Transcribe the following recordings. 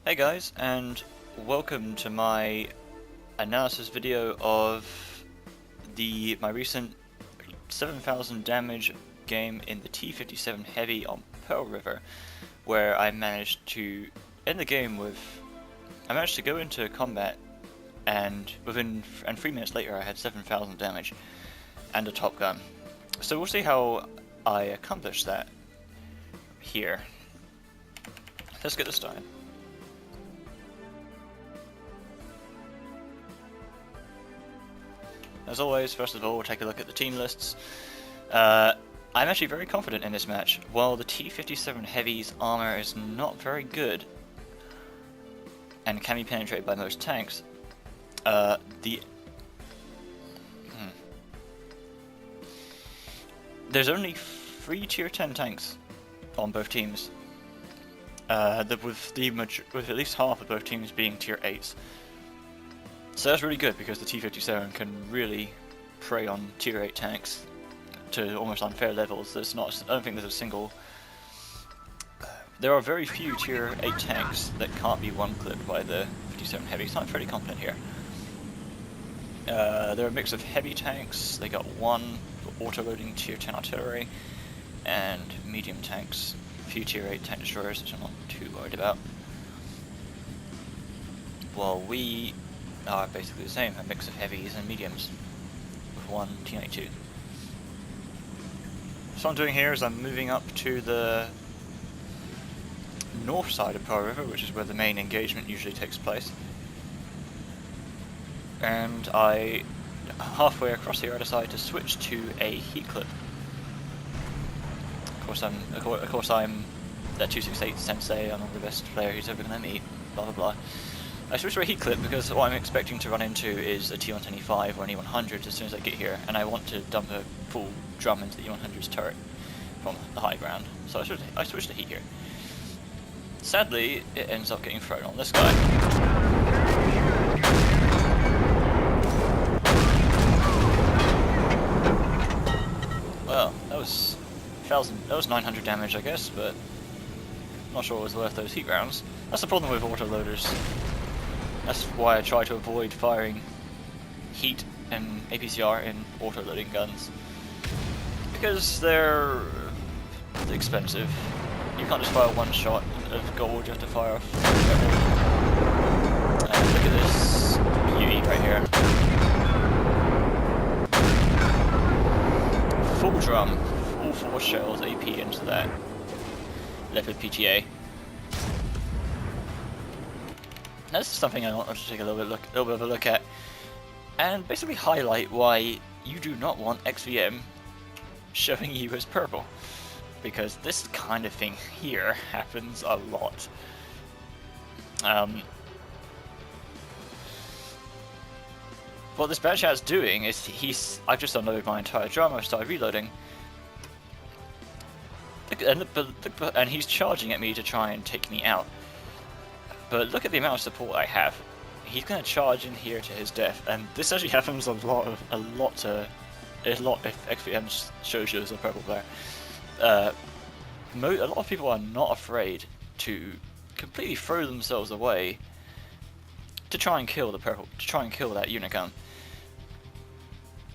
Hey guys, and welcome to my analysis video of my recent 7,000 damage game in the T57 Heavy on Pearl River, where I managed to end the game with... I managed to go into combat and 3 minutes later I had 7,000 damage and a top gun. So we'll see how I accomplished that here. Let's get this started. As always, first of all, we'll take a look at the team lists. I'm actually very confident in this match. While the T57 Heavy's armor is not very good and can be penetrated by most tanks, there's only 3 tier 10 tanks on both teams, with at least half of both teams being tier 8s. So that's really good because the T57 can really prey on tier 8 tanks to almost unfair levels. I don't think there's a single... there are very few tier 8 tanks that can't be one-clipped by the 57 Heavy, so I'm pretty confident here. They're a mix of heavy tanks. They got 1 auto-loading tier 10 artillery, and medium tanks, a few tier 8 tank destroyers, which I'm not too worried about. While we are basically the same, a mix of heavies and mediums, with 1 T92. So what I'm doing here is I'm moving up to the north side of Pearl River, which is where the main engagement usually takes place. And halfway across here I decided to switch to a heat clip. Of course I'm that 268 sensei, I'm not the best player he's ever gonna meet, blah blah blah. I switched to a heat clip because what I'm expecting to run into is a T125 or an E100 as soon as I get here, and I want to dump a full drum into the E100's turret from the high ground. So I switched to heat here. Sadly, it ends up getting thrown on this guy. Well, that was 900 damage, I guess, but not sure it was worth those heat rounds. That's the problem with autoloaders. That's why I try to avoid firing heat and APCR in auto-loading guns, because they're expensive. You can't just fire one shot of gold, you have to fire off. Look at this beauty right here. Full drum, all 4 shells AP into that leopard PTA. This is something I want to take a little bit of a look at, and basically highlight why you do not want XVM showing you as purple, because this kind of thing here happens a lot. What this bad chat's doing is I've just unloaded my entire drum, I've started reloading, and he's charging at me to try and take me out. But look at the amount of support I have. He's going to charge in here to his death, and this actually happens a lot if XVM shows you as a purple player. A lot of people are not afraid to completely throw themselves away to try and kill that unigun.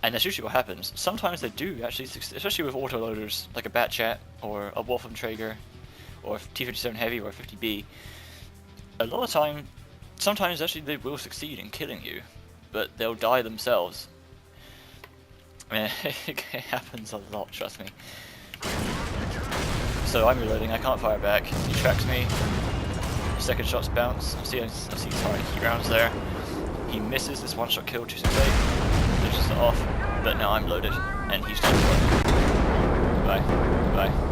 And that's usually what happens. Sometimes they do actually succeed, especially with autoloaders like a Batchat or a Wolfenträger or a T57 Heavy or a 50B. A lot of time, sometimes actually they will succeed in killing you, but they'll die themselves. I mean, it happens a lot, trust me. So I'm reloading, I can't fire back. He tracks me. Second shots bounce. I see he's firing heat rounds there. He misses this one-shot kill, 268. Pushes it off, but now I'm loaded, and he's done for it. Goodbye. Goodbye.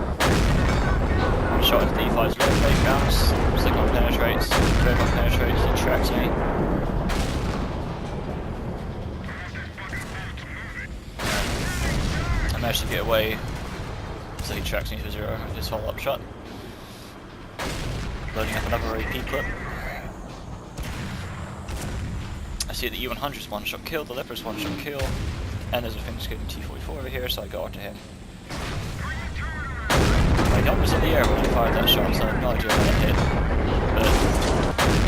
Shot into the E5's low plate bounce, second one penetrates, third one penetrates, he tracks me. I managed to get away, so he tracks me to 0 with his follow-up shot. Loading up another AP clip. I see the E100's one-shot kill, the Leopard's one-shot kill, and there's a finger-skating T44 over here, so I go after him. My gun was in the air when I fired that shot, so I have no idea how that hit. But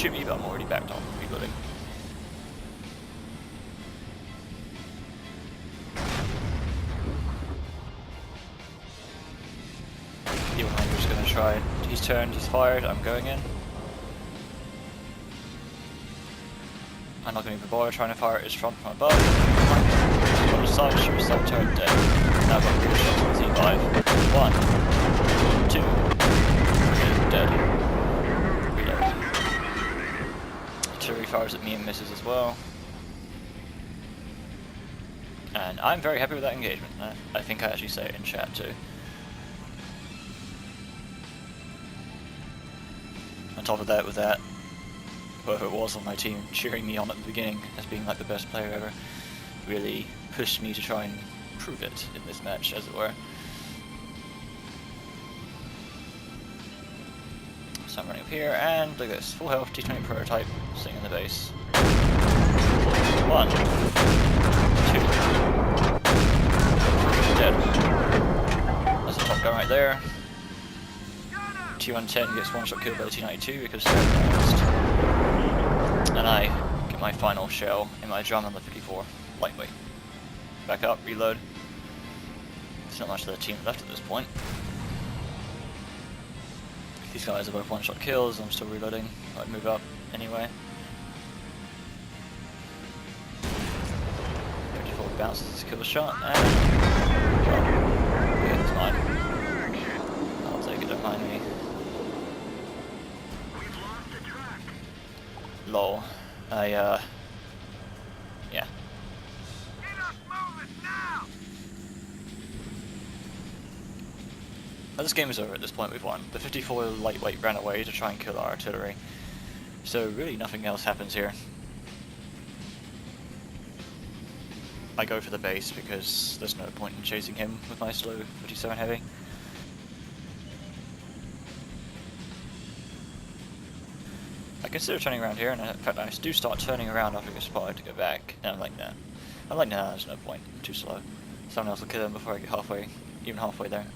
shoot me, but I'm already backed on reloading. I'm just gonna try it. He's turned, he's fired, I'm going in. I'm not gonna even bother trying to fire at his front from above. On the side, shoot yourself, turn dead. Now I've got 3 shots on Z5. 1, 2, 3, dead. Reload. Artillery fires at me and misses as well. And I'm very happy with that engagement. I think I actually say it in chat too. On top of that, with that, whoever it was on my team cheering me on at the beginning as being like the best player ever, really pushed me to try and prove it in this match, as it were. So I'm running up here, and look at this, full health T20 prototype sitting in the base. 1, 2, 3, dead. That's the top gun right there. T110 gets one-shot killed by the T92 because they're advanced. And I get my final shell in my drum on the 54, lightweight. Back up, reload. There's not much of the team left at this point. These guys are both one-shot kills, I'm still reloading. I'd move up anyway. 54 bounces his kill shot, and well, yeah, it's mine. I'll take it, don't mind me. Lol. Yeah. Well, this game is over at this point, we've won. The 54 lightweight ran away to try and kill our artillery. So really nothing else happens here. I go for the base because there's no point in chasing him with my slow 57 heavy. I consider turning around here, and in fact I do start turning around after I get spotted to go back, and I'm like, nah. I'm like, nah, there's no point, I'm too slow. Someone else will kill him before I get halfway, even halfway there.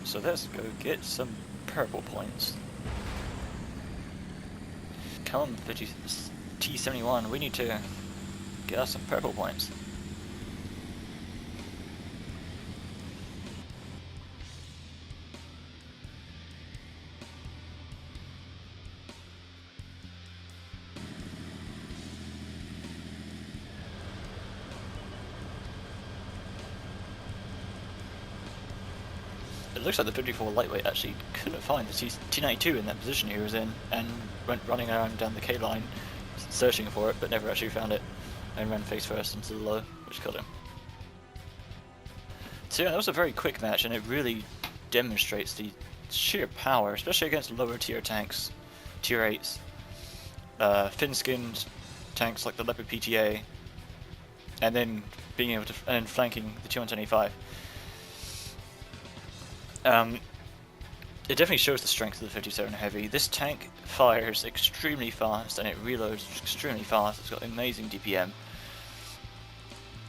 So let's go get some purple points. Come on, T71, we need to get us some purple points. It looks like the 54 lightweight actually couldn't find the T92 in that position he was in, and went running around down the K line searching for it, but never actually found it, and ran face first into the low, which killed him. So yeah, that was a very quick match, and it really demonstrates the sheer power, especially against lower tier tanks, tier 8s, thin-skinned tanks like the Leopard PTA, and then being able to and flanking the T125. It definitely shows the strength of the 57 heavy. This tank fires extremely fast and it reloads extremely fast. It's got amazing DPM.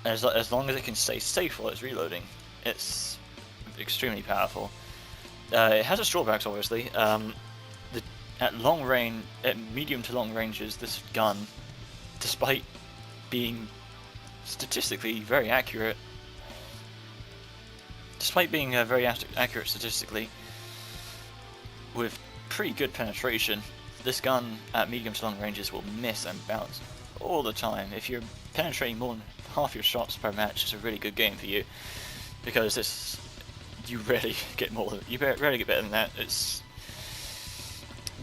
And as long as it can stay safe while it's reloading, it's extremely powerful. It has its drawbacks, obviously. At long range, at medium to long ranges, this gun, despite being statistically very accurate, accurate statistically, with pretty good penetration, this gun at medium to long ranges will miss and bounce all the time. If you're penetrating more than half your shots per match, it's a really good game for you, because you rarely get rarely get better than that.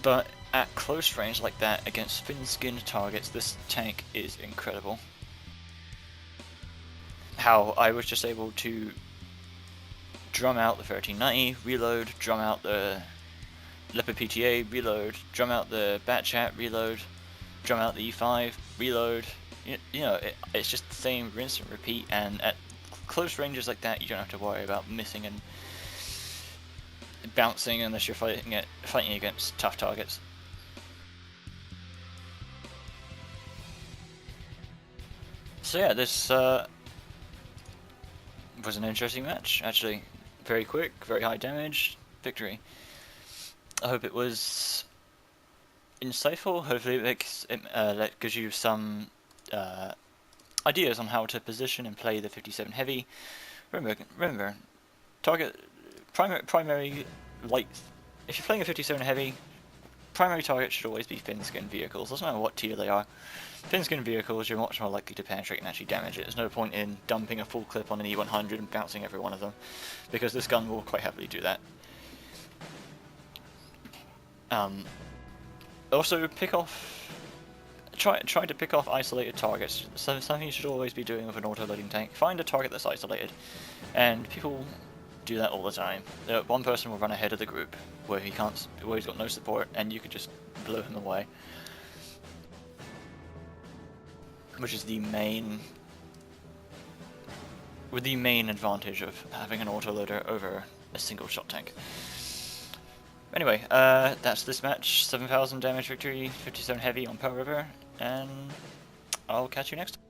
But at close range like that against thin-skinned targets, this tank is incredible. How I was just able to drum out the 1390, reload, drum out the Leopard PTA, reload, drum out the Batchat, reload, drum out the E5, reload. You know, it's just the same rinse and repeat, and at close ranges like that, you don't have to worry about missing and bouncing unless you're fighting against tough targets. So yeah, this was an interesting match, actually. Very quick, very high damage, victory. I hope it was insightful. Hopefully that gives you some ideas on how to position and play the 57 heavy. Remember, target primary light. If you're playing a 57 heavy, primary target should always be thin-skinned vehicles. Doesn't matter what tier they are. Thin-skinned vehicles, you're much more likely to penetrate and actually damage it. There's no point in dumping a full clip on an E100 and bouncing every one of them, because this gun will quite happily do that. Also, try to pick off isolated targets. So something you should always be doing with an auto-loading tank. Find a target that's isolated, and people do that all the time. One person will run ahead of the group where he's got no support, and you could just blow him away. Which is the main advantage of having an autoloader over a single shot tank. Anyway, that's this match. 7,000 damage victory, 57 heavy on Pearl River, and I'll catch you next time.